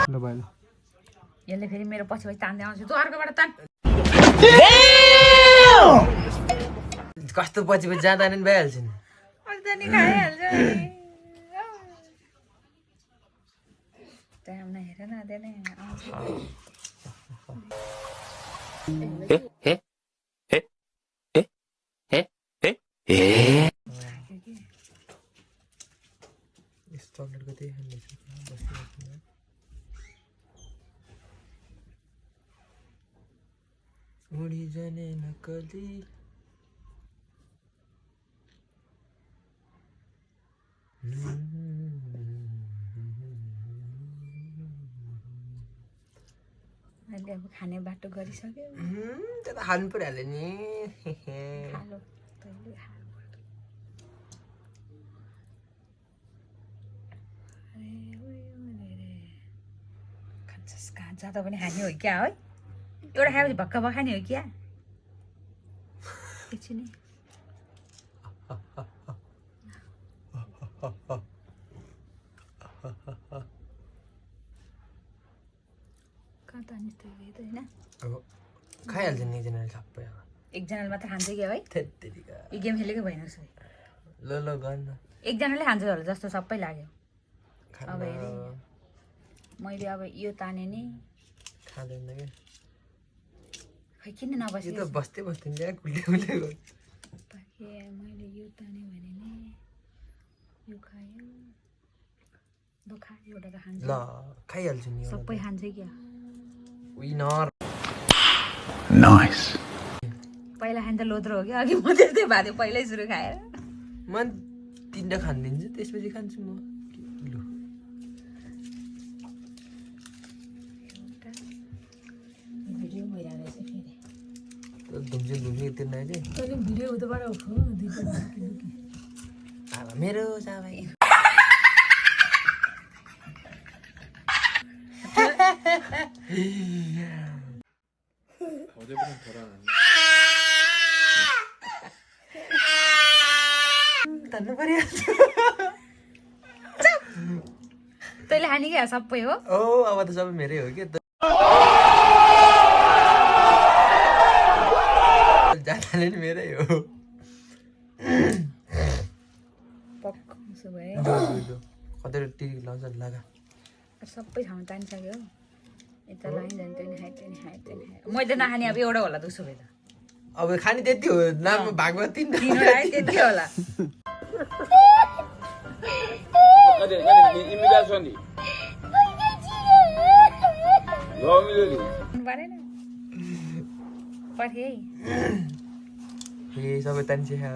ल भाइ ल यसले फेरि मेरो पछि तान्दै आउँछु तँ अर्कोबाट तान कस्तो पछि जाँदा नि भइहाल्छ नि अहिले नि खाइहाल्छ टाइम नहेर न देने आउँछु चकलेटको त्यही खाँदैछु उडी जाने नकली अहिले अब खाने बाटो गरिसक्यो त्यो त खानु परिहाल्यो नि खालो तैँले खानु पर्यो खान्छस् कहाँ जाँदा पनि खाने हो क्या है एउटा खाएपछि भक्क बखाने हो क्या एकछिन कहाँ त अनि होइन अब खाइहाल्छ नि एकजनाले सबै अब एकजनाले मात्र खान्छ क्या है थेत्तेरिका यो गेम खेलेकै भएन उसै ल ल गर्न एकजनाले खान्छ होला जस्तो सबै लाग्यो खानु अब हेरेँ मैले अब यो ताने नि खाँदैन क्या खै किन यो नबसेँ त बस्दै बस्दै क्या कुल्ले कुल्ले मैले यो ताने भने नि यो खायो ल खा एउटा त खान्छ ल खाइहाल्छु नि सबै खान्छ क्या विनर नाइस पहिला खान्छ लोद्रो हो क्या अघि म त्यस्तै भएको थियो पहिल्यै सुरु खाएर म तिनवटा खानिदिन्छु त्यसपछि खान्छु म लु भिडियो भइरहेको रहेछ फेरि धुम्से धुम्से तिर्न चाहिँ तैँले भिडियो उताबाट उठो मेरो साबै तान्नु पर्यो तैँले खाने क्या सबै हो ओ अब त सबै मेरै हो कि जाँदाले नि मेरै हो पक्क उसो भए कतै टिभी लाउँछ लगा सबै ठाउँ तानिसक्यो हो यता लाइन जान्छ नि खाए मैले त नखाने अब एउटा होला त उसो भए त अब खाने त्यति हो नाम भागमा तिनवटा तिनवटा है त्यति होला परेन पठे ए सबै तान्छे हो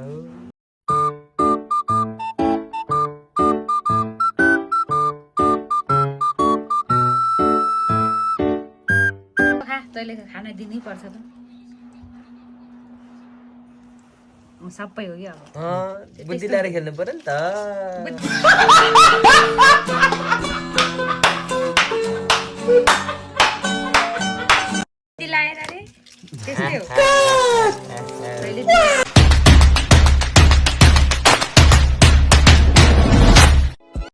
खा तैँले खाना दिनै पर्छ त सबै हो कि अब बुद्धि लगाएर खेल्नु पर्यो नि त